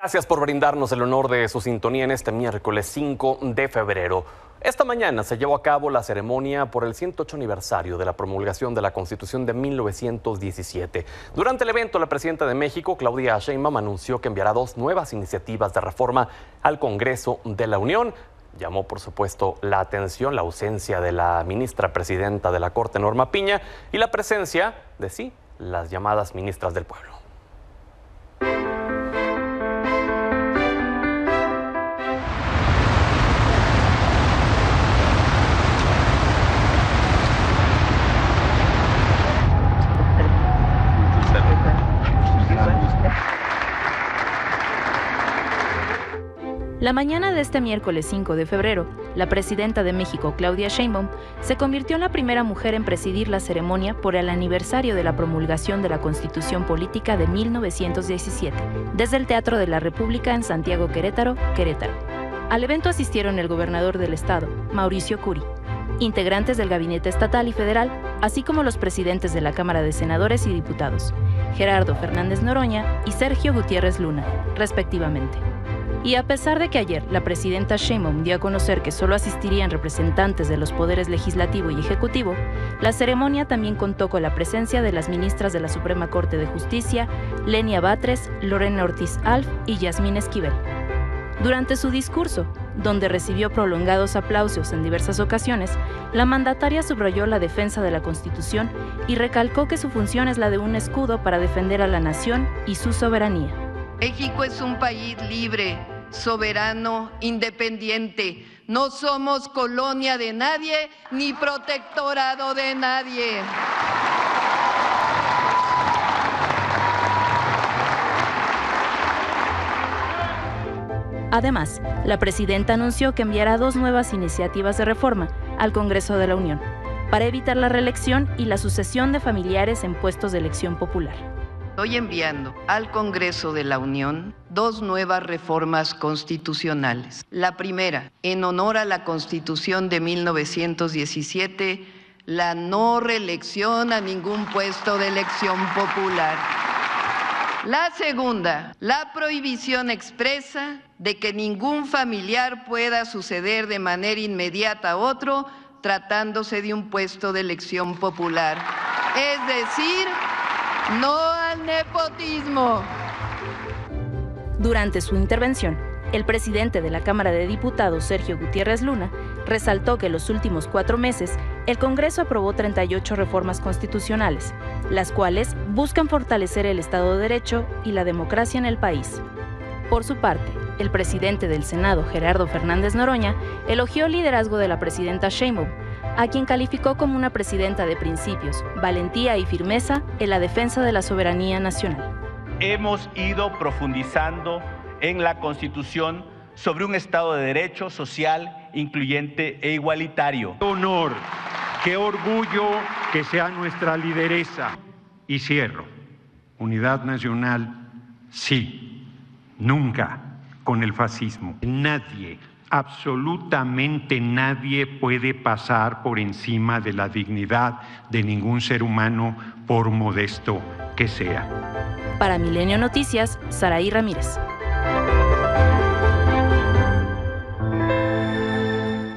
Gracias por brindarnos el honor de su sintonía en este miércoles 5 de febrero. Esta mañana se llevó a cabo la ceremonia por el 108 aniversario de la promulgación de la Constitución de 1917. Durante el evento, la presidenta de México, Claudia Sheinbaum, anunció que enviará 2 nuevas iniciativas de reforma al Congreso de la Unión. Llamó, por supuesto, la atención la ausencia de la ministra presidenta de la Corte, Norma Piña, y la presencia de, las llamadas ministras del pueblo. La mañana de este miércoles 5 de febrero, la presidenta de México, Claudia Sheinbaum, se convirtió en la primera mujer en presidir la ceremonia por el aniversario de la promulgación de la Constitución Política de 1917, desde el Teatro de la República en Santiago, Querétaro. Al evento asistieron el gobernador del estado, Mauricio Curi, integrantes del gabinete estatal y federal, así como los presidentes de la Cámara de Senadores y Diputados, Gerardo Fernández Noroña y Sergio Gutiérrez Luna, respectivamente. Y a pesar de que ayer la presidenta Sheinbaum dio a conocer que solo asistirían representantes de los poderes legislativo y ejecutivo, la ceremonia también contó con la presencia de las ministras de la Suprema Corte de Justicia, Lenia Batres, Lorena Ortiz Alf y Yasmín Esquivel. Durante su discurso, donde recibió prolongados aplausos en diversas ocasiones, la mandataria subrayó la defensa de la Constitución y recalcó que su función es la de un escudo para defender a la nación y su soberanía. México es un país libre, soberano, independiente. No somos colonia de nadie ni protectorado de nadie. Además, la presidenta anunció que enviará 2 nuevas iniciativas de reforma al Congreso de la Unión para evitar la reelección y la sucesión de familiares en puestos de elección popular. Estoy enviando al Congreso de la Unión 2 nuevas reformas constitucionales. La primera, en honor a la Constitución de 1917, la no reelección a ningún puesto de elección popular. La segunda, la prohibición expresa de que ningún familiar pueda suceder de manera inmediata a otro tratándose de un puesto de elección popular. Es decir, no al nepotismo. Durante su intervención, el presidente de la Cámara de Diputados, Sergio Gutiérrez Luna, resaltó que en los últimos 4 meses, el Congreso aprobó 38 reformas constitucionales, las cuales buscan fortalecer el Estado de Derecho y la democracia en el país. Por su parte, el presidente del Senado, Gerardo Fernández Noroña, elogió el liderazgo de la presidenta Sheinbaum, a quien calificó como una presidenta de principios, valentía y firmeza en la defensa de la soberanía nacional. Hemos ido profundizando en la Constitución sobre un Estado de Derecho social, incluyente e igualitario. ¡Qué honor, qué orgullo que sea nuestra lideresa! Y cierro. Unidad nacional, sí, nunca con el fascismo. Nadie, absolutamente nadie puede pasar por encima de la dignidad de ningún ser humano, por modesto que sea. Para Milenio Noticias, Saraí Ramírez.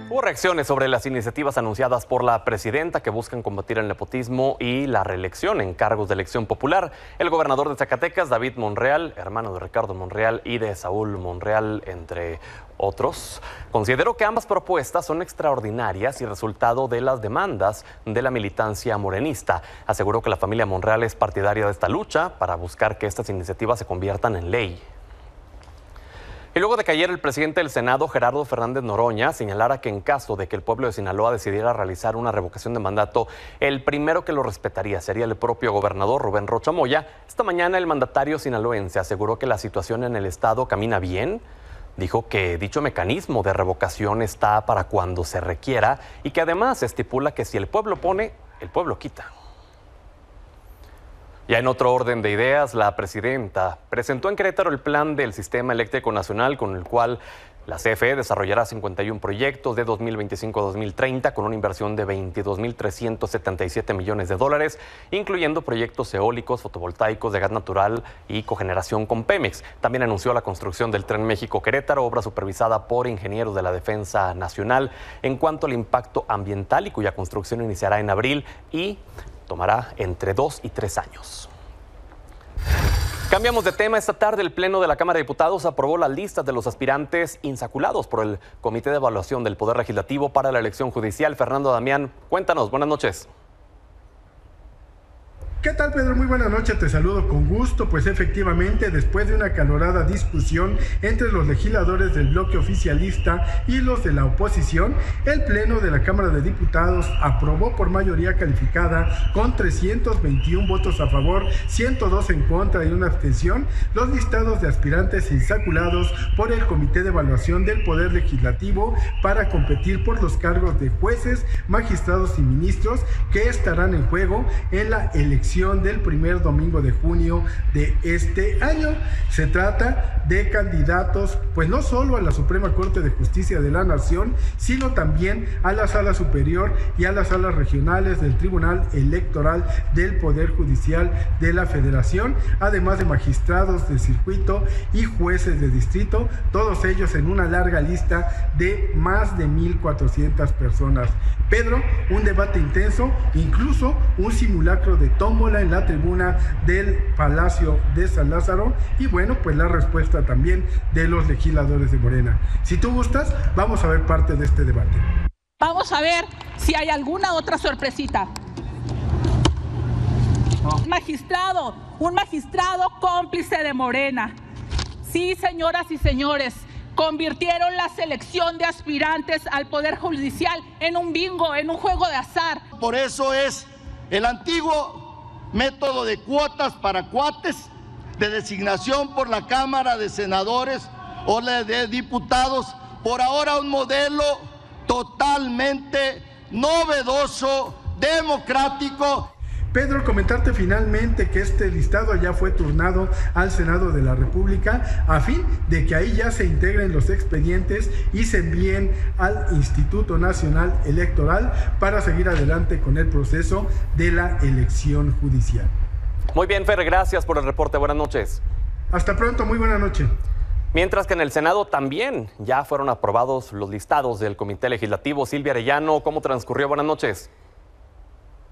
Hubo reacciones sobre las iniciativas anunciadas por la presidenta que buscan combatir el nepotismo y la reelección en cargos de elección popular. El gobernador de Zacatecas, David Monreal, hermano de Ricardo Monreal y de Saúl Monreal, entre otros, consideró que ambas propuestas son extraordinarias y resultado de las demandas de la militancia morenista. Aseguró que la familia Monreal es partidaria de esta lucha para buscar que estas iniciativas se conviertan en ley. Y luego de que ayer el presidente del Senado, Gerardo Fernández Noroña, señalara que en caso de que el pueblo de Sinaloa decidiera realizar una revocación de mandato, el primero que lo respetaría sería el propio gobernador Rubén Rocha Moya, esta mañana el mandatario sinaloense aseguró que la situación en el estado camina bien. Dijo que dicho mecanismo de revocación está para cuando se requiera y que además estipula que si el pueblo pone, el pueblo quita. Ya en otro orden de ideas, la presidenta presentó en Querétaro el plan del Sistema Eléctrico Nacional, con el cual la CFE desarrollará 51 proyectos de 2025 a 2030 con una inversión de 22.377 millones de dólares, incluyendo proyectos eólicos, fotovoltaicos, de gas natural y cogeneración con Pemex. También anunció la construcción del Tren México-Querétaro, obra supervisada por ingenieros de la Defensa Nacional en cuanto al impacto ambiental y cuya construcción iniciará en abril y tomará entre 2 y 3 años. Cambiamos de tema. Esta tarde el Pleno de la Cámara de Diputados aprobó las listas de los aspirantes insaculados por el Comité de Evaluación del Poder Legislativo para la elección judicial. Fernando Damián, cuéntanos, buenas noches. ¿Qué tal, Pedro? Muy buena noche, te saludo con gusto. Pues efectivamente, después de una acalorada discusión entre los legisladores del bloque oficialista y los de la oposición, el Pleno de la Cámara de Diputados aprobó por mayoría calificada, con 321 votos a favor, 102 en contra y una abstención, los listados de aspirantes insaculados por el Comité de Evaluación del Poder Legislativo para competir por los cargos de jueces, magistrados y ministros que estarán en juego en la elección del primer domingo de junio de este año. Se trata de candidatos, pues no solo a la Suprema Corte de Justicia de la Nación, sino también a la Sala Superior y a las salas regionales del Tribunal Electoral del Poder Judicial de la Federación, además de magistrados de circuito y jueces de distrito, todos ellos en una larga lista de más de 1,400 personas. Pedro, un debate intenso, incluso un simulacro de tómbola en la tribuna del Palacio de San Lázaro, y bueno, pues la respuesta también de los legisladores de Morena. Si tú gustas, vamos a ver parte de este debate. Vamos a ver si hay alguna otra sorpresita. Un magistrado cómplice de Morena. Sí, señoras y señores, convirtieron la selección de aspirantes al Poder Judicial en un bingo, en un juego de azar. Por eso es el antiguo método de cuotas para cuates, de designación por la Cámara de Senadores o la de Diputados, por ahora un modelo totalmente novedoso, democrático. Pedro, comentarte finalmente que este listado ya fue turnado al Senado de la República a fin de que ahí ya se integren los expedientes y se envíen al Instituto Nacional Electoral para seguir adelante con el proceso de la elección judicial. Muy bien, Fer, gracias por el reporte. Buenas noches. Hasta pronto, muy buena noche. Mientras que en el Senado también ya fueron aprobados los listados del Comité Legislativo. Silvia Arellano, ¿cómo transcurrió? Buenas noches.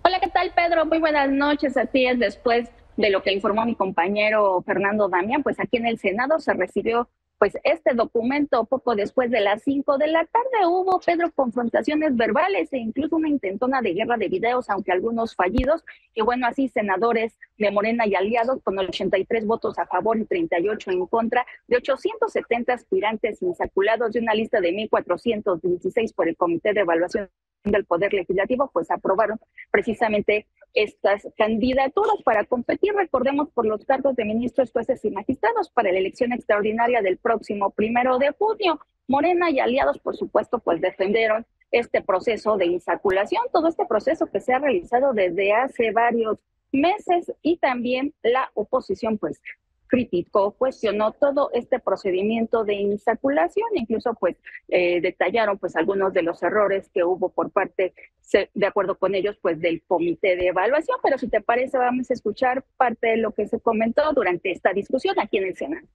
Hola, ¿qué tal, Pedro? Muy buenas noches. Así es, después de lo que informó mi compañero Fernando Damián, pues aquí en el Senado se recibió pues este documento poco después de las 5 de la tarde. Hubo, Pedro, confrontaciones verbales e incluso una intentona de guerra de videos, aunque algunos fallidos. Y bueno, así senadores de Morena y aliados con 83 votos a favor y 38 en contra de 870 aspirantes insaculados de una lista de 1,416 por el Comité de Evaluación del Poder Legislativo, pues aprobaron precisamente estas candidaturas para competir, recordemos, por los cargos de ministros, jueces y magistrados para la elección extraordinaria del próximo 1 de junio. Morena y aliados, por supuesto, pues defendieron este proceso de insaculación, todo este proceso que se ha realizado desde hace varios meses, y también la oposición pues criticó, cuestionó todo este procedimiento de insaculación, incluso pues detallaron pues algunos de los errores que hubo por parte, de acuerdo con ellos, pues del Comité de Evaluación. Pero si te parece, vamos a escuchar parte de lo que se comentó durante esta discusión aquí en el Senado.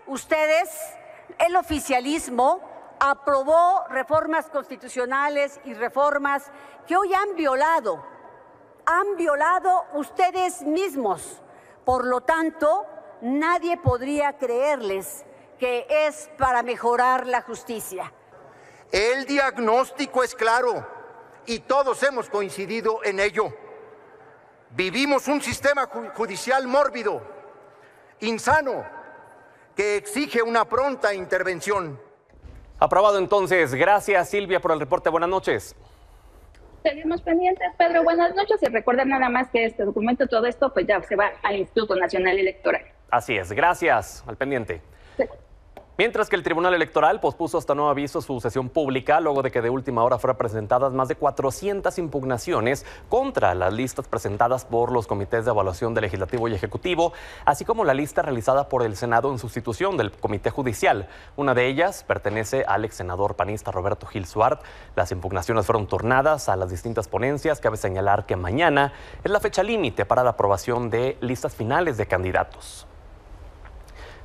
Ustedes, el oficialismo, aprobó reformas constitucionales y reformas que hoy han violado ustedes mismos. Por lo tanto, nadie podría creerles que es para mejorar la justicia. El diagnóstico es claro y todos hemos coincidido en ello. Vivimos un sistema judicial mórbido, insano, que exige una pronta intervención. Aprobado entonces. Gracias, Silvia, por el reporte. Buenas noches. Seguimos pendientes, Pedro. Buenas noches. Y recuerden nada más que este documento, todo esto, pues ya se va al Instituto Nacional Electoral. Así es. Gracias. Al pendiente. Sí. Mientras que el Tribunal Electoral pospuso hasta nuevo aviso su sesión pública luego de que de última hora fueran presentadas más de 400 impugnaciones contra las listas presentadas por los comités de evaluación del Legislativo y Ejecutivo, así como la lista realizada por el Senado en sustitución del Comité Judicial. Una de ellas pertenece al ex senador panista Roberto Gil Suart. Las impugnaciones fueron turnadas a las distintas ponencias. Cabe señalar que mañana es la fecha límite para la aprobación de listas finales de candidatos.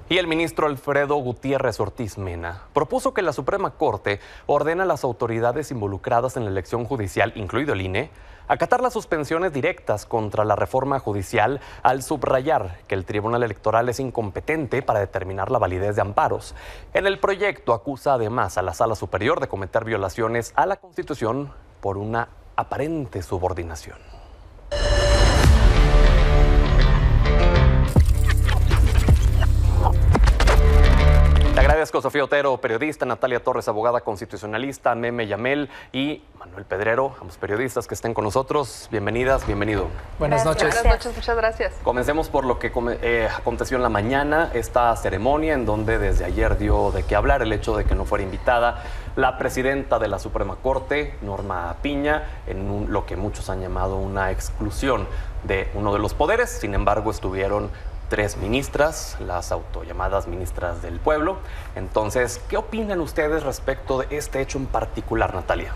Y el ministro Alfredo Gutiérrez Ortiz Mena propuso que la Suprema Corte ordene a las autoridades involucradas en la elección judicial, incluido el INE, acatar las suspensiones directas contra la reforma judicial al subrayar que el Tribunal Electoral es incompetente para determinar la validez de amparos. En el proyecto acusa además a la Sala Superior de cometer violaciones a la Constitución por una aparente subordinación. Te agradezco, Sofía Otero, periodista, Natalia Torres, abogada constitucionalista, Meme Yamel y Manuel Pedrero, ambos periodistas que estén con nosotros. Bienvenidas, bienvenido. Buenas noches. Buenas noches, muchas gracias. Comencemos por lo que aconteció en la mañana, esta ceremonia en donde desde ayer dio de qué hablar el hecho de que no fuera invitada la presidenta de la Suprema Corte, Norma Piña, en lo que muchos han llamado una exclusión de uno de los poderes. Sin embargo, estuvieron 3 ministras, las autollamadas ministras del pueblo. Entonces, ¿qué opinan ustedes respecto de este hecho en particular, Natalia?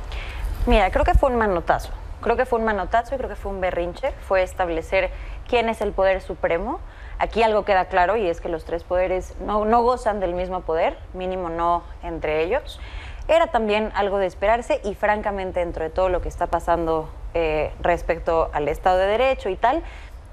Mira, creo que fue un manotazo. Creo que fue un manotazo y creo que fue un berrinche. Fue establecer quién es el poder supremo. Aquí algo queda claro y es que los 3 poderes no gozan del mismo poder, mínimo no entre ellos. Era también algo de esperarse y francamente dentro de todo lo que está pasando respecto al Estado de Derecho y tal,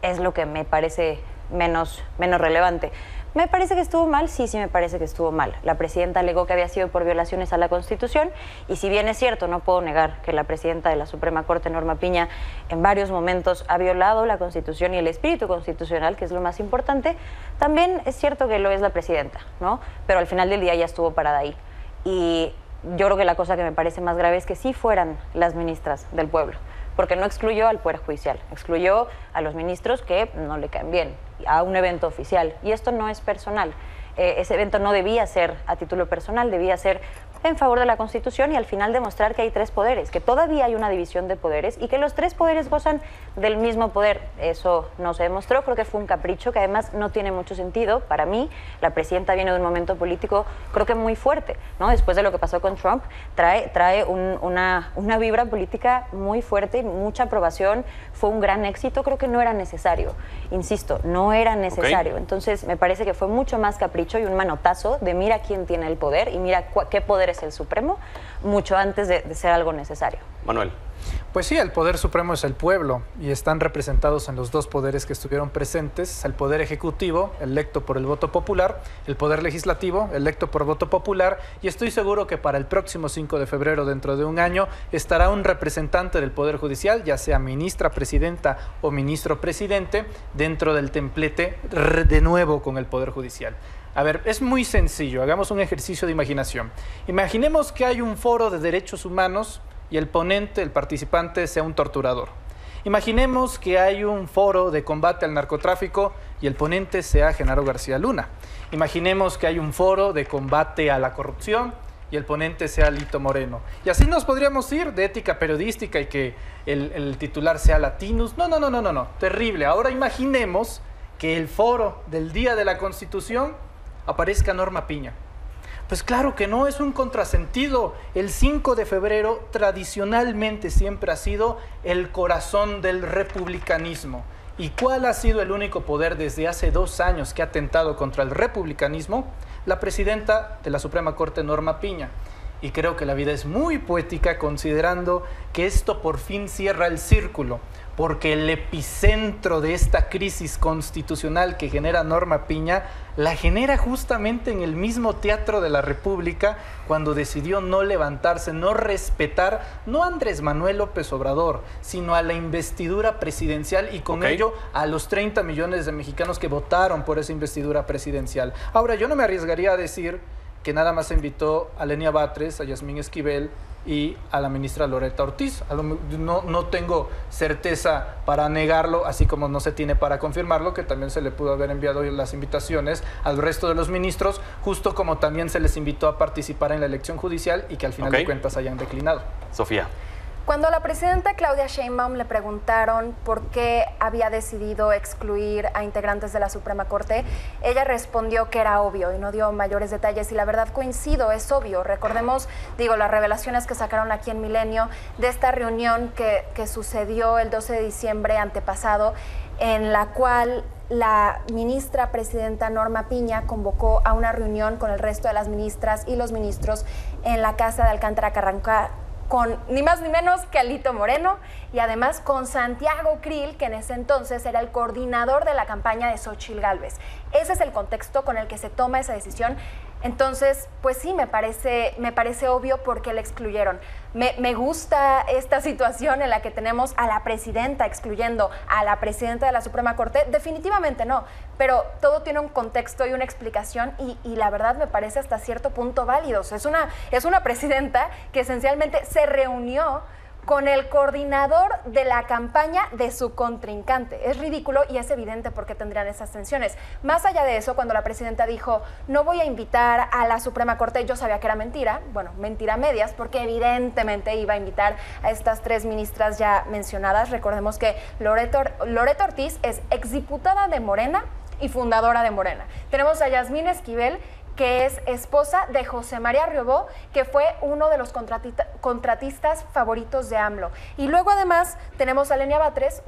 es lo que me parece menos relevante. ¿Me parece que estuvo mal? Sí, me parece que estuvo mal. La presidenta alegó que había sido por violaciones a la Constitución y si bien es cierto, no puedo negar que la presidenta de la Suprema Corte, Norma Piña, en varios momentos ha violado la Constitución y el espíritu constitucional, que es lo más importante, también es cierto que lo es la presidenta, ¿no? Pero al final del día ya estuvo parada ahí. Y yo creo que la cosa que me parece más grave es que sí fueran las ministras del pueblo, porque no excluyó al Poder Judicial, excluyó a los ministros que no le caen bien, a un evento oficial. Y esto no es personal. Ese evento no debía ser a título personal, debía ser en favor de la Constitución y al final demostrar que hay 3 poderes, que todavía hay una división de poderes y que los 3 poderes gozan del mismo poder. Eso no se demostró, creo que fue un capricho que además no tiene mucho sentido. Para mí, la presidenta viene de un momento político creo que muy fuerte, ¿no? Después de lo que pasó con Trump, trae una vibra política muy fuerte, mucha aprobación, fue un gran éxito, creo que no era necesario, insisto, no era necesario. Okay. Entonces me parece que fue mucho más capricho y un manotazo de mira quién tiene el poder y mira qué poder es el Supremo, mucho antes de ser algo necesario. Manuel. Pues sí, el poder supremo es el pueblo y están representados en los 2 poderes que estuvieron presentes, el poder ejecutivo, electo por el voto popular, el poder legislativo, electo por voto popular, y estoy seguro que para el próximo 5 de febrero, dentro de un año, estará un representante del poder judicial, ya sea ministra, presidenta o ministro presidente, dentro del templete de nuevo con el poder judicial. A ver, es muy sencillo, hagamos un ejercicio de imaginación. Imaginemos que hay un foro de derechos humanos y el ponente, el participante, sea un torturador. Imaginemos que hay un foro de combate al narcotráfico y el ponente sea Genaro García Luna. Imaginemos que hay un foro de combate a la corrupción y el ponente sea Lito Moreno. Y así nos podríamos ir de ética periodística y que el titular sea Latinus. No, terrible. Ahora imaginemos que el foro del Día de la Constitución aparezca Norma Piña. Pues claro que no, es un contrasentido. El 5 de febrero tradicionalmente siempre ha sido el corazón del republicanismo. ¿Y cuál ha sido el único poder desde hace 2 años que ha atentado contra el republicanismo? La presidenta de la Suprema Corte, Norma Piña. Y creo que la vida es muy poética considerando que esto por fin cierra el círculo, porque el epicentro de esta crisis constitucional que genera Norma Piña la genera justamente en el mismo Teatro de la República cuando decidió no levantarse, no respetar, no a Andrés Manuel López Obrador, sino a la investidura presidencial y con ello a los 30 millones de mexicanos que votaron por esa investidura presidencial. Ahora, yo no me arriesgaría a decir que nada más invitó a Lenia Batres, a Yasmín Esquivel y a la ministra Loretta Ortiz. No tengo certeza para negarlo, así como no se tiene para confirmarlo, que también se le pudo haber enviado las invitaciones al resto de los ministros, justo como también se les invitó a participar en la elección judicial y que al final de cuentas hayan declinado. Sofía. Cuando a la presidenta Claudia Sheinbaum le preguntaron por qué había decidido excluir a integrantes de la Suprema Corte, ella respondió que era obvio y no dio mayores detalles. Y la verdad coincido, es obvio. Recordemos, las revelaciones que sacaron aquí en Milenio de esta reunión que sucedió el 12 de diciembre antepasado, en la cual la ministra presidenta Norma Piña convocó a una reunión con el resto de las ministras y los ministros en la casa de Alcántara Carrancá, con ni más ni menos que Alito Moreno y además con Santiago Krill, que en ese entonces era el coordinador de la campaña de Xóchitl Gálvez. Ese es el contexto con el que se toma esa decisión. Entonces, pues sí, me parece obvio por qué la excluyeron. Me gusta esta situación en la que tenemos a la presidenta excluyendo a la presidenta de la Suprema Corte. Definitivamente no, pero todo tiene un contexto y una explicación y la verdad me parece hasta cierto punto válidos. Es una presidenta que esencialmente se reunió con el coordinador de la campaña de su contrincante. Es ridículo y es evidente por qué tendrían esas tensiones. Más allá de eso, cuando la presidenta dijo, no voy a invitar a la Suprema Corte, yo sabía que era mentira, mentira a medias, porque evidentemente iba a invitar a estas 3 ministras ya mencionadas. Recordemos que Loretta Ortiz es exdiputada de Morena y fundadora de Morena. Tenemos a Yasmín Esquivel, que es esposa de José María Riobó, que fue uno de los contratistas favoritos de AMLO. Y luego además tenemos a Lenia Batres,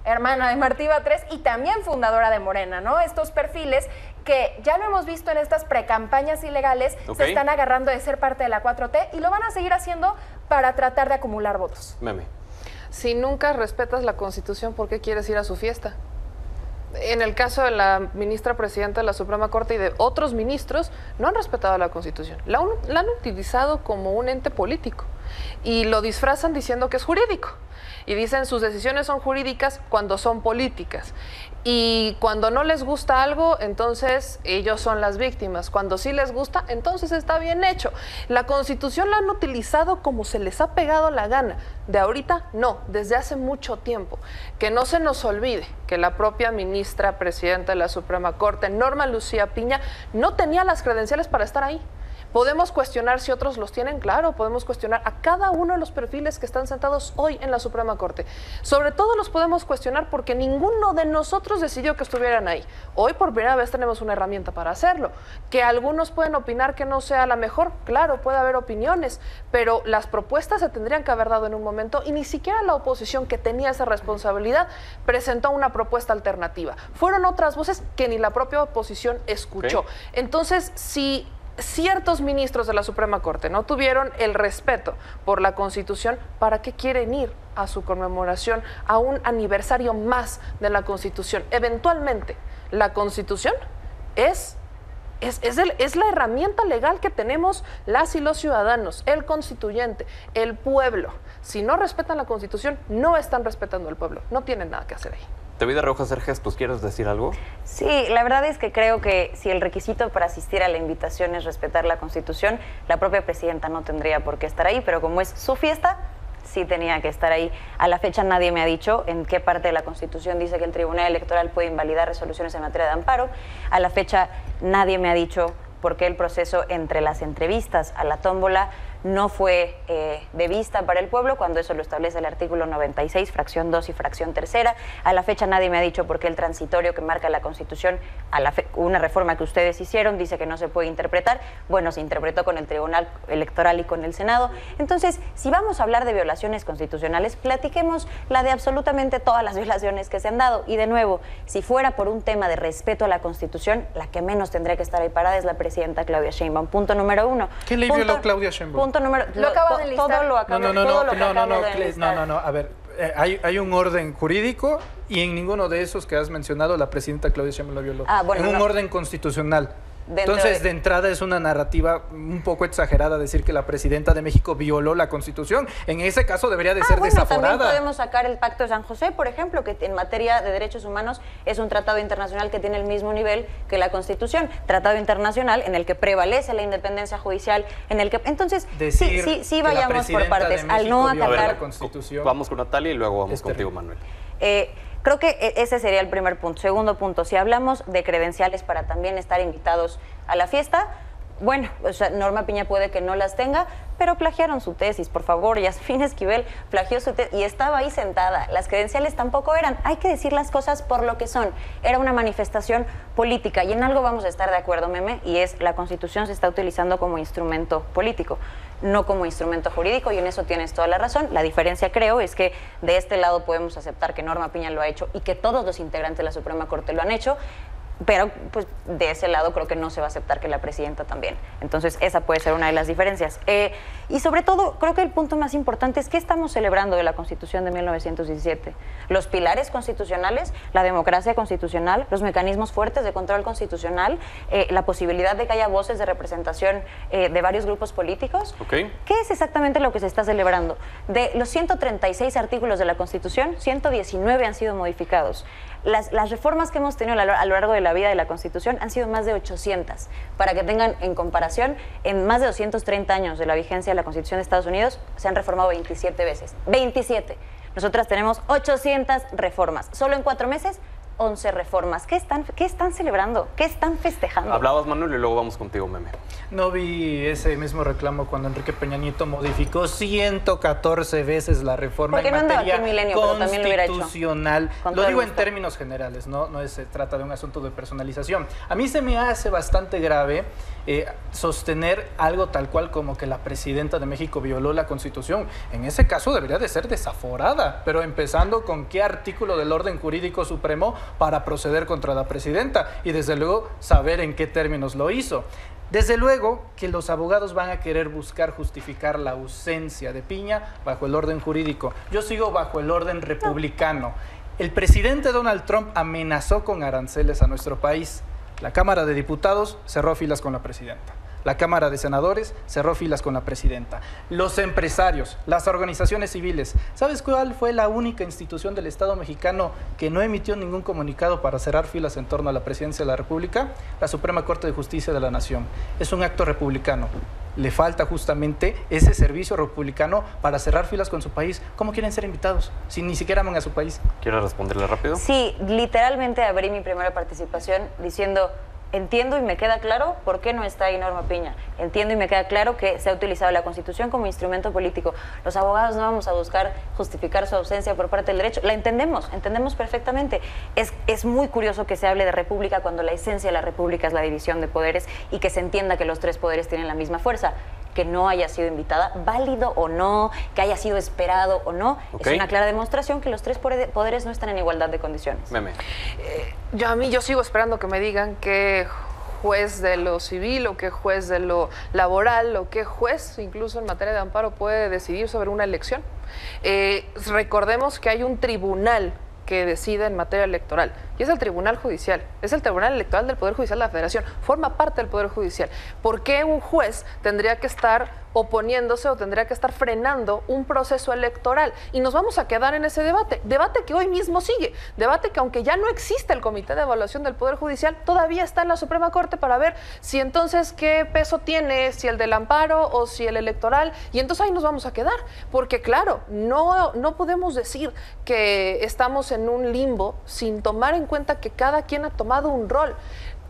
hermana de Martí Batres y también fundadora de Morena, ¿no? Estos perfiles que ya lo hemos visto en estas precampañas ilegales, se están agarrando de ser parte de la 4T y lo van a seguir haciendo para tratar de acumular votos. Meme. Si nunca respetas la Constitución, ¿por qué quieres ir a su fiesta? En el caso de la ministra presidenta de la Suprema Corte y de otros ministros, no han respetado la Constitución. La han utilizado como un ente político y lo disfrazan diciendo que es jurídico. Y dicen sus decisiones son jurídicas cuando son políticas. Y cuando no les gusta algo, entonces ellos son las víctimas. Cuando sí les gusta, entonces está bien hecho. La Constitución la han utilizado como se les ha pegado la gana. De ahorita, no, desde hace mucho tiempo. Que no se nos olvide que la propia ministra presidenta de la Suprema Corte, Norma Lucía Piña, no tenía las credenciales para estar ahí. ¿Podemos cuestionar si otros los tienen? Claro, podemos cuestionar a cada uno de los perfiles que están sentados hoy en la Suprema Corte. Sobre todo los podemos cuestionar porque ninguno de nosotros decidió que estuvieran ahí. Hoy por primera vez tenemos una herramienta para hacerlo. Que algunos pueden opinar que no sea la mejor, claro, puede haber opiniones, pero las propuestas se tendrían que haber dado en un momento y ni siquiera la oposición, que tenía esa responsabilidad, presentó una propuesta alternativa. Fueron otras voces que ni la propia oposición escuchó. Entonces, si ciertos ministros de la Suprema Corte no tuvieron el respeto por la Constitución, ¿para qué quieren ir a su conmemoración, a un aniversario más de la Constitución? Eventualmente, la Constitución es la herramienta legal que tenemos las y los ciudadanos, el constituyente, el pueblo. Si no respetan la Constitución, no están respetando al pueblo, no tienen nada que hacer ahí. Te vi de reojo hacer gestos, ¿quieres decir algo? Sí, la verdad es que creo que si el requisito para asistir a la invitación es respetar la Constitución, la propia presidenta no tendría por qué estar ahí, pero como es su fiesta, sí tenía que estar ahí. A la fecha nadie me ha dicho en qué parte de la Constitución dice que el Tribunal Electoral puede invalidar resoluciones en materia de amparo. A la fecha nadie me ha dicho por qué el proceso entre las entrevistas a la tómbola no fue de vista para el pueblo, cuando eso lo establece el artículo 96, fracción 2 y fracción 3. A la fecha nadie me ha dicho por qué el transitorio que marca la Constitución, una reforma que ustedes hicieron, dice que no se puede interpretar. Bueno, se interpretó con el Tribunal Electoral y con el Senado. Entonces, si vamos a hablar de violaciones constitucionales, platiquemos la de absolutamente todas las violaciones que se han dado. Y de nuevo, si fuera por un tema de respeto a la Constitución, la que menos tendría que estar ahí parada es la presidenta Claudia Sheinbaum. Punto número 1. ¿Qué ley violó Claudia Sheinbaum? Lo acabo de listar. Todo lo acabo de listar. No, a ver, hay un orden jurídico y en ninguno de esos que has mencionado la presidenta Claudia Sheinbaum lo violó. En un orden constitucional. Entonces, de entrada es una narrativa un poco exagerada decir que la presidenta de México violó la Constitución. En ese caso debería de ser desaforada. También podemos sacar el Pacto de San José, por ejemplo, que en materia de derechos humanos es un tratado internacional que tiene el mismo nivel que la Constitución. Tratado internacional en el que prevalece la independencia judicial, en el que... Entonces, sí vayamos por partes. Al no acatar la Constitución. Vamos con Natalia y luego vamos contigo, Manuel. Creo que ese sería el primer punto. Segundo punto, si hablamos de credenciales para también estar invitados a la fiesta, bueno, o sea, Norma Piña puede que no las tenga, pero plagiaron su tesis, por favor. Yasmín Esquivel plagió su tesis y estaba ahí sentada. Las credenciales tampoco eran. Hay que decir las cosas por lo que son. Era una manifestación política y en algo vamos a estar de acuerdo, Meme, y es la Constitución se está utilizando como instrumento político, no como instrumento jurídico, y en eso tienes toda la razón. La diferencia, creo, es que de este lado podemos aceptar que Norma Piña lo ha hecho y que todos los integrantes de la Suprema Corte lo han hecho, pero pues de ese lado creo que no se va a aceptar que la presidenta también. Entonces esa puede ser una de las diferencias. Y sobre todo, creo que el punto más importante es que estamos celebrando de la Constitución de 1917. Los pilares constitucionales, la democracia constitucional, los mecanismos fuertes de control constitucional, la posibilidad de que haya voces de representación de varios grupos políticos. Okay. ¿Qué es exactamente lo que se está celebrando? De los 136 artículos de la Constitución, 119 han sido modificados. Las reformas que hemos tenido a lo largo de la vida de la Constitución han sido más de 800. Para que tengan en comparación, en más de 230 años de la vigencia de la Constitución de Estados Unidos, se han reformado 27 veces. 27. Nosotras tenemos 800 reformas. Solo en 4 meses, 11 reformas. ¿Qué están celebrando? ¿Qué están festejando? Hablabas, Manuel, y luego vamos contigo, Meme. No vi ese mismo reclamo cuando Enrique Peña Nieto modificó 114 veces la reforma en materia constitucional. Lo digo en términos generales, no se trata de un asunto de personalización. A mí se me hace bastante grave sostener algo tal cual como que la presidenta de México violó la Constitución. En ese caso debería de ser desaforada, pero empezando con qué artículo del orden jurídico supremo para proceder contra la presidenta y desde luego saber en qué términos lo hizo. Desde luego que los abogados van a querer buscar justificar la ausencia de Piña bajo el orden jurídico. Yo sigo bajo el orden republicano. El presidente Donald Trump amenazó con aranceles a nuestro país. La Cámara de Diputados cerró filas con la presidenta. La Cámara de Senadores cerró filas con la presidenta. Los empresarios, las organizaciones civiles. ¿Sabes cuál fue la única institución del Estado mexicano que no emitió ningún comunicado para cerrar filas en torno a la presidencia de la República? La Suprema Corte de Justicia de la Nación. Es un acto republicano. Le falta justamente ese servicio republicano para cerrar filas con su país. ¿Cómo quieren ser invitados si ni siquiera aman a su país? ¿Quieres responderle rápido? Sí, literalmente abrí mi primera participación diciendo: entiendo y me queda claro por qué no está ahí Norma Piña. Entiendo y me queda claro que se ha utilizado la Constitución como instrumento político. Los abogados no vamos a buscar justificar su ausencia por parte del derecho. La entendemos perfectamente. Es muy curioso que se hable de república cuando la esencia de la república es la división de poderes y que se entienda que los 3 poderes tienen la misma fuerza. Que no haya sido invitada, válido o no, que haya sido esperado o no, es una clara demostración que los 3 poderes no están en igualdad de condiciones. Meme. Yo sigo esperando que me digan qué juez de lo civil o qué juez de lo laboral o qué juez incluso en materia de amparo puede decidir sobre una elección. Recordemos que hay un tribunal que decide en materia electoral, y es el Tribunal Judicial, es el Tribunal Electoral del Poder Judicial de la Federación, forma parte del Poder Judicial. ¿Por qué un juez tendría que estar oponiéndose o tendría que estar frenando un proceso electoral? Y nos vamos a quedar en ese debate que hoy mismo sigue, debate que aunque ya no existe el Comité de Evaluación del Poder Judicial, todavía está en la Suprema Corte para ver si entonces qué peso tiene, si el del amparo o si el electoral, y entonces ahí nos vamos a quedar, porque claro, no podemos decir que estamos en un limbo sin tomar en cuenta que cada quien ha tomado un rol.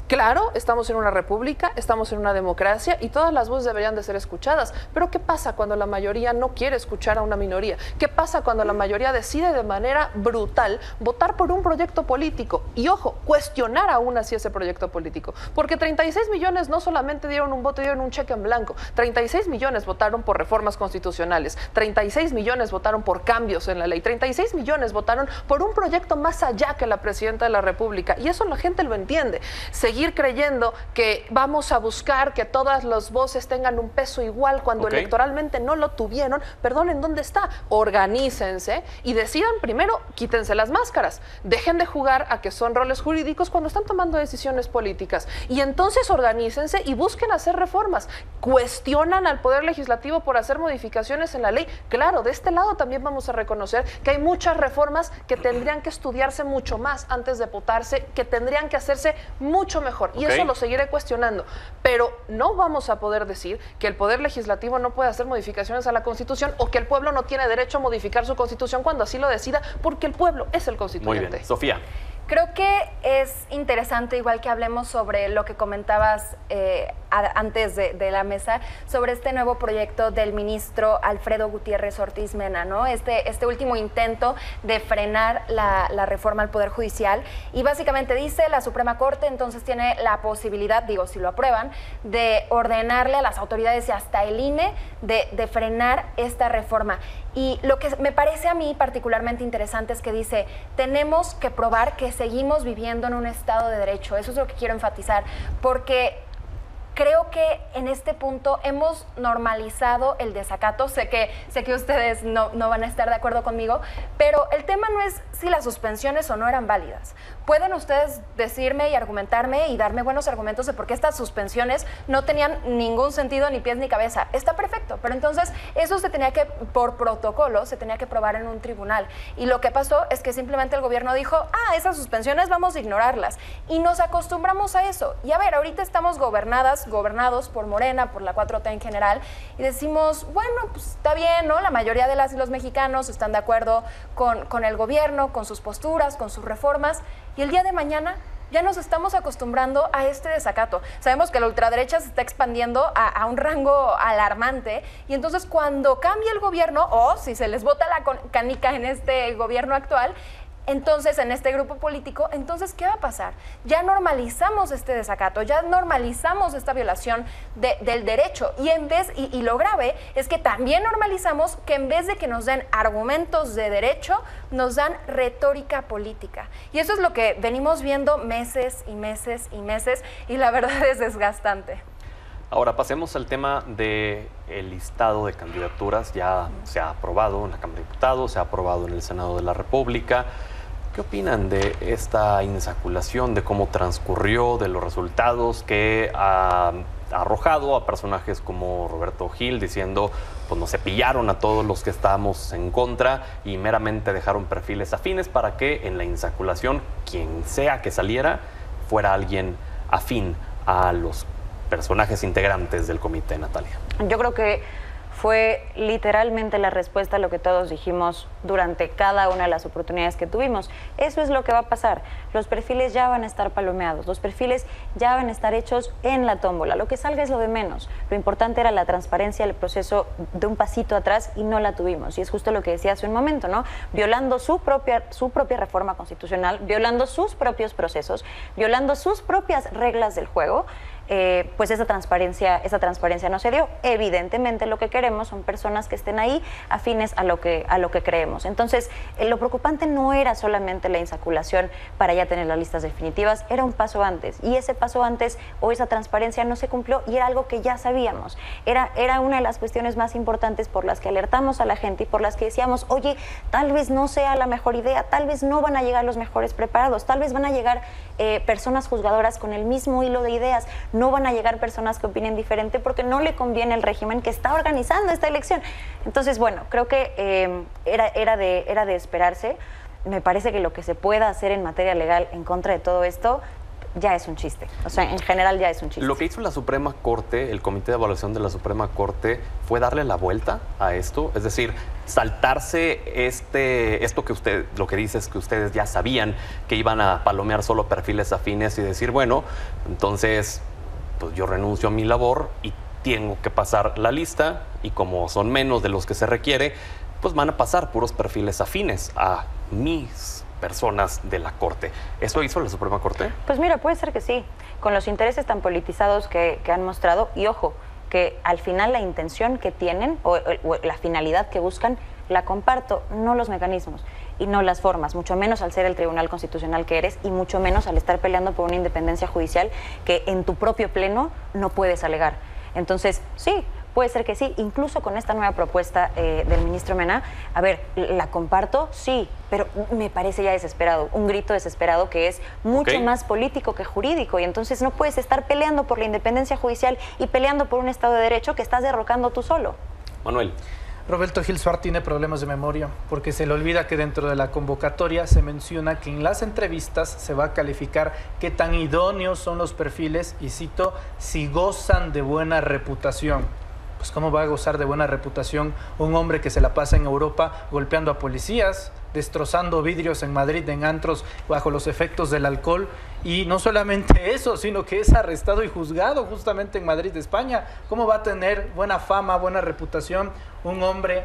Claro, estamos en una república, estamos en una democracia y todas las voces deberían de ser escuchadas, pero ¿qué pasa cuando la mayoría no quiere escuchar a una minoría? ¿Qué pasa cuando la mayoría decide de manera brutal votar por un proyecto político? Y ojo, cuestionar aún así ese proyecto político, porque 36 millones no solamente dieron un voto, dieron un cheque en blanco, 36 millones votaron por reformas constitucionales, 36 millones votaron por cambios en la ley, 36 millones votaron por un proyecto más allá que la presidenta de la República, y eso la gente lo entiende. Seguimos seguir creyendo que vamos a buscar que todas las voces tengan un peso igual cuando electoralmente no lo tuvieron, perdonen, ¿dónde está? Organícense y decidan primero, quítense las máscaras, dejen de jugar a que son roles jurídicos cuando están tomando decisiones políticas y entonces organícense y busquen hacer reformas. Cuestionan al Poder Legislativo por hacer modificaciones en la ley. Claro, de este lado también vamos a reconocer que hay muchas reformas que tendrían que estudiarse mucho más antes de votarse, que tendrían que hacerse mucho mejor y eso lo seguiré cuestionando, pero no vamos a poder decir que el Poder Legislativo no puede hacer modificaciones a la Constitución o que el pueblo no tiene derecho a modificar su Constitución cuando así lo decida, porque el pueblo es el constituyente. Muy bien. Sofía. Creo que es interesante, igual que hablemos sobre lo que comentabas antes de la mesa, sobre este nuevo proyecto del ministro Alfredo Gutiérrez Ortiz Mena, ¿no? Este último intento de frenar la reforma al Poder Judicial. Y básicamente dice, la Suprema Corte entonces tiene la posibilidad, digo, si lo aprueban, de ordenarle a las autoridades y hasta el INE de frenar esta reforma. Y lo que me parece a mí particularmente interesante es que dice, tenemos que probar que seguimos viviendo en un Estado de Derecho. Eso es lo que quiero enfatizar, porque creo que en este punto hemos normalizado el desacato. Sé que ustedes no van a estar de acuerdo conmigo, pero el tema no es si las suspensiones o no eran válidas. Pueden ustedes decirme y argumentarme y darme buenos argumentos de por qué estas suspensiones no tenían ningún sentido, ni pies ni cabeza. Está perfecto, pero entonces eso se tenía que, por protocolo, se tenía que probar en un tribunal. Y lo que pasó es que simplemente el gobierno dijo, esas suspensiones vamos a ignorarlas. Y nos acostumbramos a eso. Y a ver, ahorita estamos gobernados por Morena, por la 4T en general, y decimos, bueno, pues está bien, ¿no? La mayoría de las y los mexicanos están de acuerdo con el gobierno, con sus posturas, con sus reformas, y el día de mañana ya nos estamos acostumbrando a este desacato. Sabemos que la ultraderecha se está expandiendo a un rango alarmante, y entonces cuando cambie el gobierno, o si se les bota la canica en este gobierno actual, entonces en este grupo político, entonces ¿qué va a pasar? Ya normalizamos este desacato, ya normalizamos esta violación del derecho, y lo grave es que también normalizamos que en vez de que nos den argumentos de derecho, nos dan retórica política, y eso es lo que venimos viendo meses y meses y meses, y la verdad es desgastante. Ahora pasemos al tema del listado de candidaturas. Ya se ha aprobado en la Cámara de Diputados, se ha aprobado en el Senado de la República. ¿Qué opinan de esta insaculación, de cómo transcurrió, de los resultados que ha arrojado a personajes como Roberto Gil diciendo, pues nos cepillaron a todos los que estábamos en contra y meramente dejaron perfiles afines para que en la insaculación, quien sea que saliera, fuera alguien afín a los personajes integrantes del comité, Natalia? Yo creo que fue literalmente la respuesta a lo que todos dijimos durante cada una de las oportunidades que tuvimos. Eso es lo que va a pasar. Los perfiles ya van a estar palomeados, los perfiles ya van a estar hechos en la tómbola. Lo que salga es lo de menos. Lo importante era la transparencia del proceso de un pasito atrás y no la tuvimos. Y es justo lo que decía hace un momento, ¿no? Violando su propia reforma constitucional, violando sus propios procesos, violando sus propias reglas del juego. Pues esa transparencia no se dio. Evidentemente lo que queremos son personas que estén ahí afines a lo que creemos. Entonces, lo preocupante no era solamente la insaculación para ya tener las listas definitivas, era un paso antes, y ese paso antes o esa transparencia no se cumplió, y era algo que ya sabíamos. Era una de las cuestiones más importantes por las que alertamos a la gente y por las que decíamos, oye, tal vez no sea la mejor idea, tal vez no van a llegar los mejores preparados, tal vez van a llegar personas juzgadoras con el mismo hilo de ideas, no van a llegar personas que opinen diferente porque no le conviene el régimen que está organizando esta elección. Entonces, bueno, creo que era de esperarse. Me parece que lo que se pueda hacer en materia legal en contra de todo esto ya es un chiste. O sea, en general ya es un chiste. Lo que hizo la Suprema Corte, el Comité de Evaluación de la Suprema Corte, fue darle la vuelta a esto, es decir, saltarse esto que lo que dice es que ustedes ya sabían que iban a palomear solo perfiles afines y decir, bueno, entonces pues yo renuncio a mi labor y tengo que pasar la lista, y como son menos de los que se requiere, pues van a pasar puros perfiles afines a mis personas de la Corte. ¿Eso hizo la Suprema Corte? Pues mira, puede ser que sí, con los intereses tan politizados que han mostrado, y ojo, que al final la intención que tienen o la finalidad que buscan, la comparto, no los mecanismos. y no las formas, mucho menos al ser el Tribunal Constitucional que eres y mucho menos al estar peleando por una independencia judicial que en tu propio pleno no puedes alegar. Entonces, sí, puede ser que sí, incluso con esta nueva propuesta del ministro Mena, a ver, ¿la comparto? Sí, pero me parece ya desesperado, un grito desesperado que es mucho más político que jurídico, y entonces no puedes estar peleando por la independencia judicial y peleando por un Estado de Derecho que estás derrocando tú solo. Manuel. Roberto Gil Suart tiene problemas de memoria porque se le olvida que dentro de la convocatoria se menciona que en las entrevistas se va a calificar qué tan idóneos son los perfiles y cito, si gozan de buena reputación. Pues ¿cómo va a gozar de buena reputación un hombre que se la pasa en Europa golpeando a policías, destrozando vidrios en Madrid en antros bajo los efectos del alcohol? Y no solamente eso, sino que es arrestado y juzgado justamente en Madrid, España. ¿Cómo va a tener buena fama, buena reputación un hombre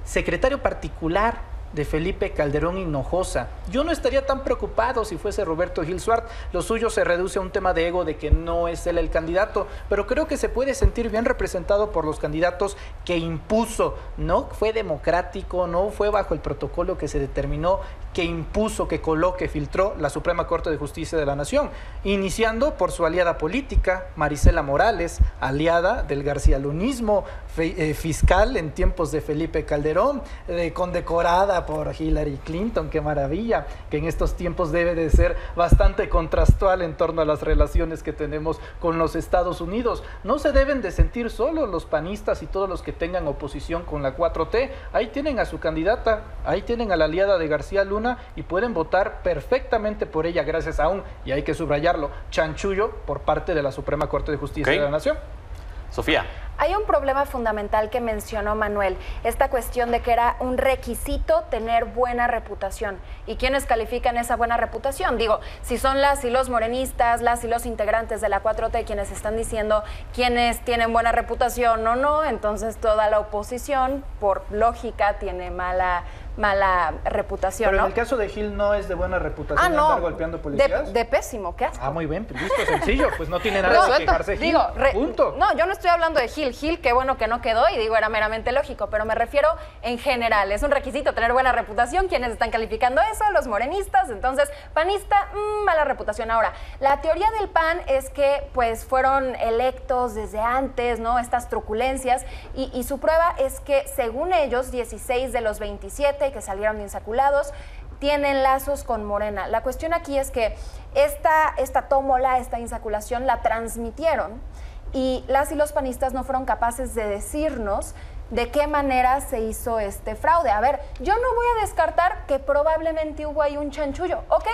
secretario particular de Felipe Calderón Hinojosa? Yo no estaría tan preocupado si fuese Roberto Gil Suart. Lo suyo se reduce a un tema de ego de que no es él el candidato, pero creo que se puede sentir bien representado por los candidatos que impuso. No fue democrático, no fue bajo el protocolo que se determinó, que impuso, que coló, que filtró la Suprema Corte de Justicia de la Nación, iniciando por su aliada política, Marisela Morales, aliada del garcialunismo, fiscal en tiempos de Felipe Calderón, condecorada por Hillary Clinton. Qué maravilla, que en estos tiempos debe de ser bastante contrastual en torno a las relaciones que tenemos con los Estados Unidos. No se deben de sentir solos los panistas y todos los que tengan oposición con la 4T. Ahí tienen a su candidata, ahí tienen a la aliada de García Luna y pueden votar perfectamente por ella gracias a un, y hay que subrayarlo, chanchullo por parte de la Suprema Corte de Justicia de la Nación. Sofía. Hay un problema fundamental que mencionó Manuel, esta cuestión de que era un requisito tener buena reputación. ¿Y quiénes califican esa buena reputación? Digo, si son las y los morenistas, las y los integrantes de la 4T quienes están diciendo quiénes tienen buena reputación o no, entonces toda la oposición, por lógica, tiene mala reputación, Pero ¿no? en el caso de Gil no es de buena reputación andar golpeando policías. De pésimo, ¿qué asco? Ah, muy bien, listo, sencillo, pues no tiene nada que quejarse Gil, punto. No, yo no estoy hablando de Gil, qué bueno que no quedó y digo, era meramente lógico, pero me refiero en general, es un requisito tener buena reputación. ¿Quiénes están calificando eso? Los morenistas. Entonces, panista, mala reputación. Ahora, la teoría del PAN es que pues fueron electos desde antes, ¿no? Estas truculencias y su prueba es que según ellos, 16 de los 27 que salieron insaculados tienen lazos con Morena. La cuestión aquí es que esta tómbola, esta insaculación la transmitieron y las y los panistas no fueron capaces de decirnos de qué manera se hizo este fraude. A ver, yo no voy a descartar que probablemente hubo ahí un chanchullo, ok,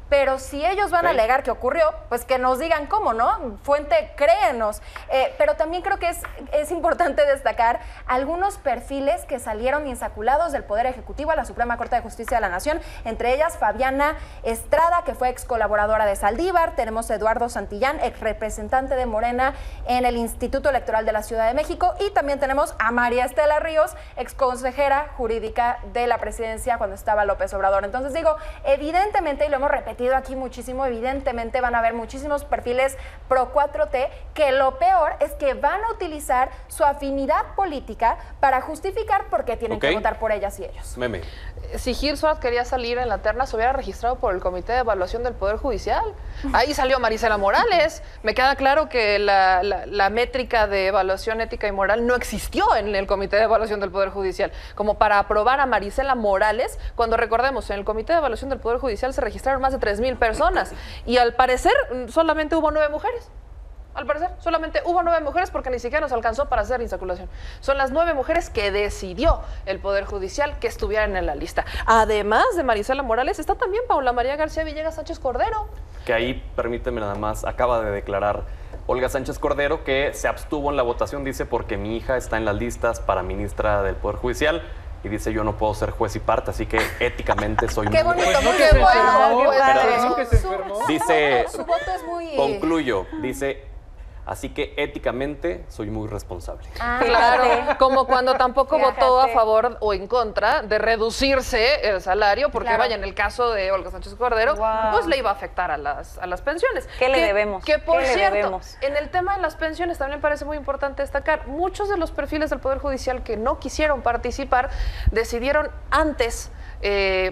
pero si ellos van a alegar que ocurrió, pues que nos digan cómo, ¿no? Fuente, créenos. Pero también creo que es importante destacar algunos perfiles que salieron insaculados del Poder Ejecutivo a la Suprema Corte de Justicia de la Nación, entre ellas Fabiana Estrada, que fue ex colaboradora de Saldívar. Tenemos a Eduardo Santillán, ex representante de Morena en el Instituto Electoral de la Ciudad de México, y también tenemos a María Estela Ríos, ex consejera jurídica de la presidencia cuando estaba López Obrador. Entonces digo, evidentemente, y lo hemos repetido aquí muchísimo, evidentemente van a haber muchísimos perfiles pro 4T que lo peor es que van a utilizar su afinidad política para justificar por qué tienen que votar por ellas y ellos. Meme. Si Gil Suart quería salir en la terna, se hubiera registrado por el Comité de Evaluación del Poder Judicial. Ahí salió Marisela Morales. Me queda claro que la métrica de evaluación ética y moral no existió en el Comité de Evaluación del Poder Judicial, como para aprobar a Marisela Morales, cuando recordemos, en el Comité de Evaluación del Poder Judicial se registraron más de 3,000 personas y al parecer solamente hubo 9 mujeres. Al parecer, solamente hubo 9 mujeres porque ni siquiera nos alcanzó para hacer insaculación. Son las 9 mujeres que decidió el Poder Judicial que estuvieran en la lista. Además de Marisela Morales, está también Paula María García Villegas Sánchez Cordero. Que ahí, permíteme nada más, acaba de declarar Olga Sánchez Cordero que se abstuvo en la votación, dice, porque mi hija está en las listas para ministra del Poder Judicial. Y dice, yo no puedo ser juez y parte, así que éticamente soy ¡Qué bonito! muy bueno! Dice, su voto es muy... Concluyo, dice, así que éticamente soy muy responsable. Claro, como cuando tampoco votó a favor o en contra de reducirse el salario, porque vaya, en el caso de Olga Sánchez Cordero, pues le iba a afectar a las pensiones. ¿Qué le debemos? Que por cierto, en el tema de las pensiones también parece muy importante destacar, muchos de los perfiles del Poder Judicial que no quisieron participar decidieron antes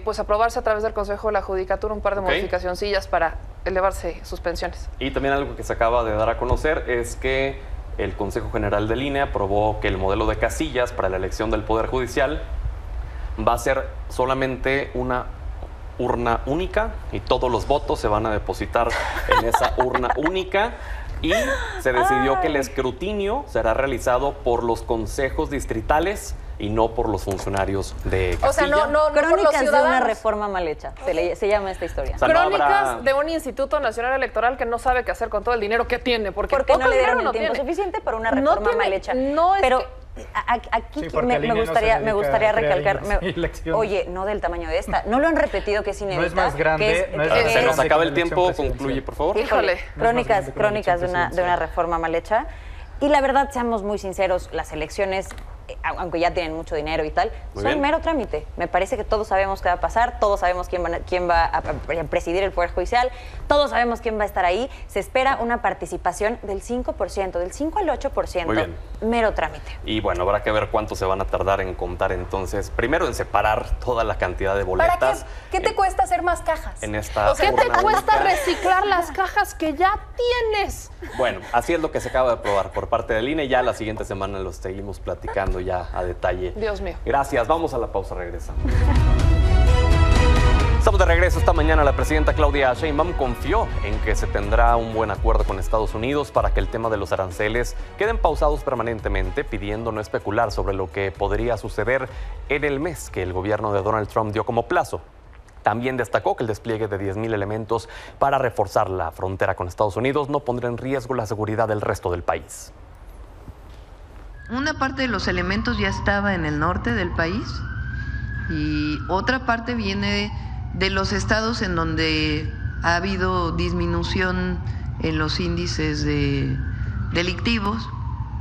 pues aprobarse a través del Consejo de la Judicatura un par de modificacioncillas para elevarse suspensiones. Y también algo que se acaba de dar a conocer es que el Consejo General del INE aprobó que el modelo de casillas para la elección del Poder Judicial va a ser solamente una urna única y todos los votos se van a depositar en esa urna única. Y se decidió que el escrutinio será realizado por los consejos distritales y no por los funcionarios de Castilla. O sea, no Crónicas de una reforma mal hecha, se llama esta historia. O sea, Crónicas de un Instituto Nacional Electoral que no sabe qué hacer con todo el dinero que tiene. Porque no le dieron el tiempo suficiente para una reforma mal hecha. Aquí me gustaría recalcar, oye, no del tamaño de esta, no lo han repetido que es inédita. No es más grande. Se nos acaba el tiempo, concluye, por favor. Híjole, crónicas de una reforma mal hecha. Y la verdad, seamos muy sinceros, las elecciones, aunque ya tienen mucho dinero y tal, son mero trámite. Me parece que todos sabemos qué va a pasar, todos sabemos quién va a presidir el Poder Judicial, todos sabemos quién va a estar ahí. Se espera una participación del 5%, del 5 al 8%. Muy bien. Mero trámite. Y bueno, habrá que ver cuánto se van a tardar en contar entonces. Primero en separar toda la cantidad de boletas. ¿Para qué te cuesta hacer más cajas? En esta ¿Qué te cuesta única reciclar las cajas que ya tienes? Bueno, así es lo que se acaba de aprobar por parte del INE. Ya la siguiente semana lo seguimos platicando ya a detalle. Dios mío. Gracias. Vamos a la pausa. Regresamos. Estamos de regreso. Esta mañana la presidenta Claudia Sheinbaum confió en que se tendrá un buen acuerdo con Estados Unidos para que el tema de los aranceles queden pausados permanentemente, pidiendo no especular sobre lo que podría suceder en el mes que el gobierno de Donald Trump dio como plazo. También destacó que el despliegue de 10,000 elementos para reforzar la frontera con Estados Unidos no pondrá en riesgo la seguridad del resto del país. Una parte de los elementos ya estaba en el norte del país y otra parte viene de los estados en donde ha habido disminución en los índices delictivos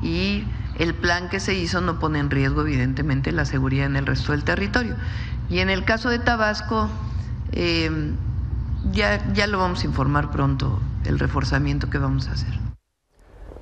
y el plan que se hizo no pone en riesgo evidentemente la seguridad en el resto del territorio. Y en el caso de Tabasco, ya lo vamos a informar pronto, el reforzamiento que vamos a hacer.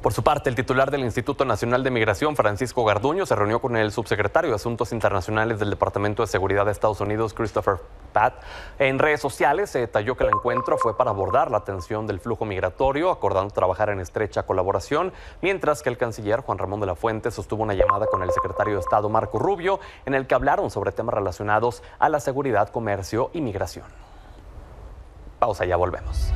Por su parte, el titular del Instituto Nacional de Migración, Francisco Garduño, se reunió con el subsecretario de Asuntos Internacionales del Departamento de Seguridad de Estados Unidos, Christopher Patt. En redes sociales se detalló que el encuentro fue para abordar la atención del flujo migratorio, acordando trabajar en estrecha colaboración, mientras que el canciller Juan Ramón de la Fuente sostuvo una llamada con el secretario de Estado, Marco Rubio, en el que hablaron sobre temas relacionados a la seguridad, comercio y migración. Pausa, ya volvemos.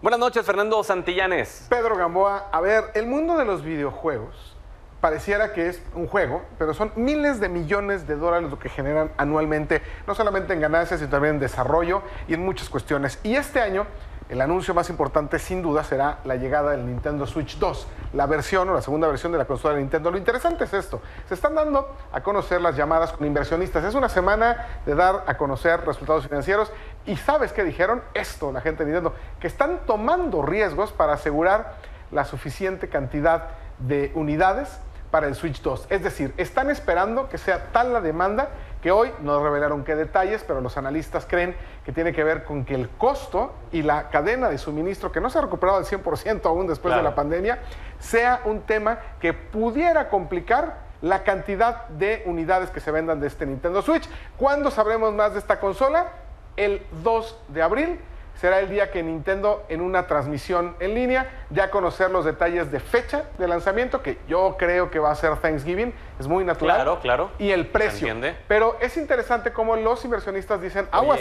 Buenas noches, Fernando Santillanes. Pedro Gamboa, a ver, el mundo de los videojuegos pareciera que es un juego, pero son miles de millones de dólares lo que generan anualmente, no solamente en ganancias, sino también en desarrollo y en muchas cuestiones. Y este año, el anuncio más importante, sin duda, será la llegada del Nintendo Switch 2, la versión o la segunda versión de la consola de Nintendo. Lo interesante es esto, se están dando a conocer las llamadas con inversionistas. Es una semana de dar a conocer resultados financieros y ¿sabes qué dijeron? Esto, la gente de Nintendo, que están tomando riesgos para asegurar la suficiente cantidad de unidades para el Switch 2. Es decir, están esperando que sea tal la demanda que hoy no revelaron qué detalles, pero los analistas creen que tiene que ver con que el costo y la cadena de suministro, que no se ha recuperado al 100% aún después de la pandemia, sea un tema que pudiera complicar la cantidad de unidades que se vendan de este Nintendo Switch. ¿Cuándo sabremos más de esta consola? El 2 de abril. Será el día que Nintendo, en una transmisión en línea, ya conocer los detalles de fecha de lanzamiento, que yo creo que va a ser Thanksgiving, es muy natural. Claro, claro. Y el precio. ¿Entiende? Pero es interesante cómo los inversionistas dicen, aguas,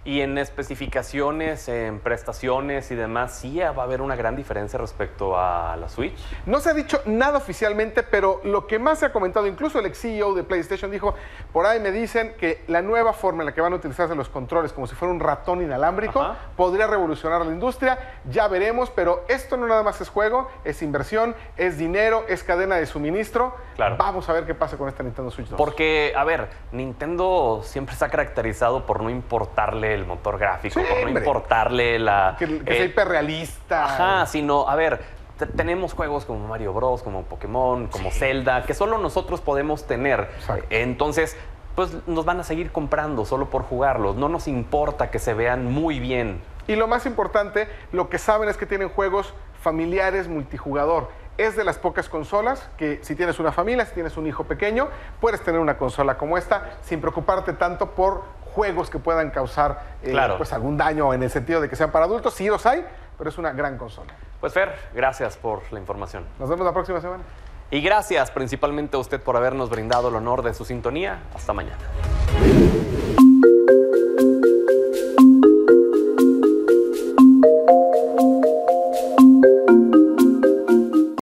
Y en especificaciones, en prestaciones y demás, ¿sí va a haber una gran diferencia respecto a la Switch? No se ha dicho nada oficialmente, pero lo que más se ha comentado, incluso el ex CEO de PlayStation dijo, por ahí me dicen que la nueva forma en la que van a utilizarse los controles, como si fuera un ratón inalámbrico, podría revolucionar la industria. Ya veremos, pero esto no nada más es juego, es inversión, es dinero, es cadena de suministro. Claro. Vamos a ver qué pasa con esta Nintendo Switch 2. Porque, a ver, Nintendo siempre se ha caracterizado por no importarle el motor gráfico, Sí, por no hombre. importarle la... Que sea hiperrealista. Ajá, sino, a ver, tenemos juegos como Mario Bros, como Pokémon, como Zelda, que solo nosotros podemos tener. Entonces, pues nos van a seguir comprando solo por jugarlos. No nos importa que se vean muy bien Y lo más importante, lo que saben es que tienen juegos familiares multijugador. Es de las pocas consolas que si tienes una familia, si tienes un hijo pequeño, puedes tener una consola como esta sin preocuparte tanto por juegos que puedan causar pues algún daño en el sentido de que sean para adultos. Sí los hay, pero es una gran consola. Pues Fer, gracias por la información. Nos vemos la próxima semana. Y gracias principalmente a usted por habernos brindado el honor de su sintonía. Hasta mañana.